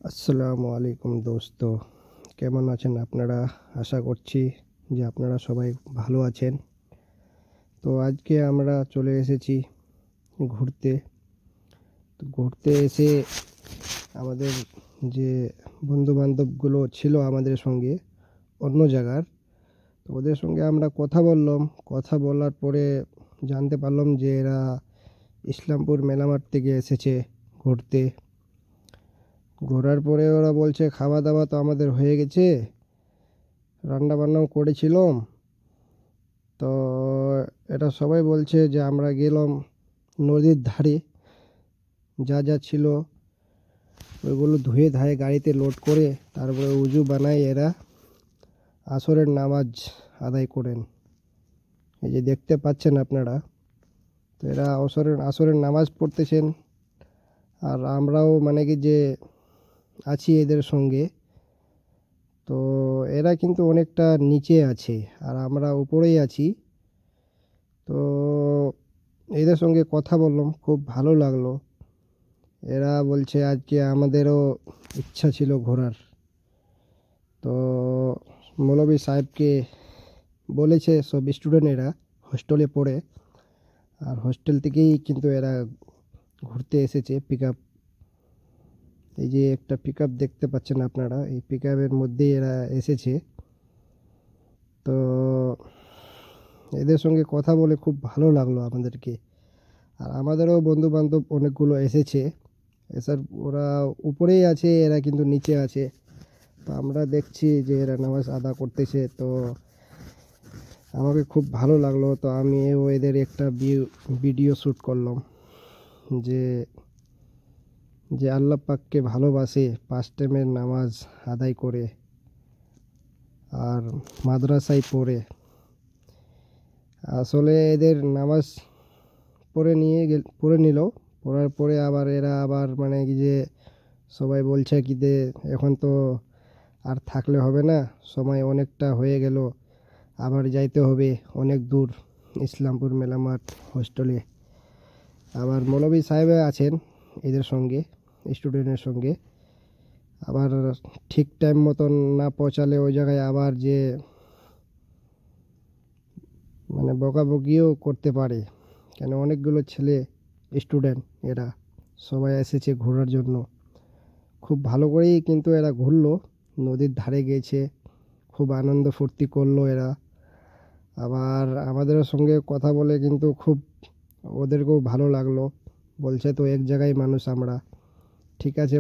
আসসালামু আলাইকুম দোস্ত, কেমন আছেন আপনারা? আশা করছি যে আপনারা সবাই ভালো আছেন। তো আজকে আমরা চলে এসেছি ঘুরতে। তো ঘুরতে এসে আমাদের যে বন্ধু বান্ধবগুলো ছিল আমাদের সঙ্গে অন্য জায়গার, তো ওদের সঙ্গে আমরা কথা বললাম। কথা বলার পরে জানতে পারলাম যে এরা ইসলামপুর মেলামাঠ থেকে এসেছে ঘুরতে। ঘোরার পরে ওরা বলছে খাওয়া দাওয়া তো আমাদের হয়ে গেছে, রান্না বান্নাও করেছিলাম। তো এটা সবাই বলছে যে আমরা গেলাম নদীর ধারে, যা যা ছিল ওইগুলো ধুয়ে ধায়ে গাড়িতে লোড করে তারপরে উজু বানায় এরা আসরের নামাজ আদায় করেন। এই যে দেখতে পাচ্ছেন আপনারা, তো এরা আসরের নামাজ পড়তেছেন। আর আমরাও মানে কি যে আছি এদের সঙ্গে। তো এরা কিন্তু অনেকটা নিচে আছে আর আমরা উপরেই আছি। তো এদের সঙ্গে কথা বললাম, খুব ভালো লাগলো। এরা বলছে আজকে আমাদেরও ইচ্ছা ছিল ঘোরার। তো মৌলভী সাহেবকে বলেছে সব স্টুডেন্টেরা হোস্টেলে পড়ে, আর হোস্টেল থেকেই কিন্তু এরা ঘুরতে এসেছে পিক আপ। এই যে একটা পিক আপ দেখতে পাচ্ছেন আপনারা, এই পিক আপের মধ্যেই এরা এসেছে। তো এদের সঙ্গে কথা বলে খুব ভালো লাগলো আমাদেরকে। আর আমাদেরও বন্ধু বান্ধব অনেকগুলো এসেছে। এসব ওরা উপরেই আছে, এরা কিন্তু নিচে আছে। তো আমরা দেখছি যে এরা নামাজ আদা করতেছে। তো আমাকে খুব ভালো লাগলো। তো আমিও এদের একটা ভিডিও শ্যুট করলাম যে যে আল্লাহ পাককে ভালোবাসে, 5 টাইমের নামাজ আদায় করে আর মাদ্রাসায় পড়ে। আসলে এদের নামাজ পড়ে নিল। পড়ার পরে আবার এরা আবার মানে কি যে সবাই বলছে কি যে এখন তো আর থাকলে হবে না, সময় অনেকটা হয়ে গেল, আবার যাইতে হবে অনেক দূর ইসলামপুর মেলামাঠ হোস্টেলে। আবার মৌলভী সাহেব আছেন এদের সঙ্গে, স্টুডেন্টের সঙ্গে। আবার ঠিক টাইম মতন না পৌঁছালে ওই জায়গায় আবার যে মানে বকাবকিও করতে পারে, কেন অনেকগুলো ছেলে স্টুডেন্ট এরা সবাই এসেছে ঘোরার জন্য। খুব ভালো করেই কিন্তু এরা ঘুরলো, নদীর ধারে গেছে, খুব আনন্দ ফুর্তি করলো এরা। আবার আমাদের সঙ্গে কথা বলে কিন্তু খুব ওদেরকেও ভালো লাগলো। বলছে তো এক জায়গায় মানুষ আমরা, ঠিক আছে।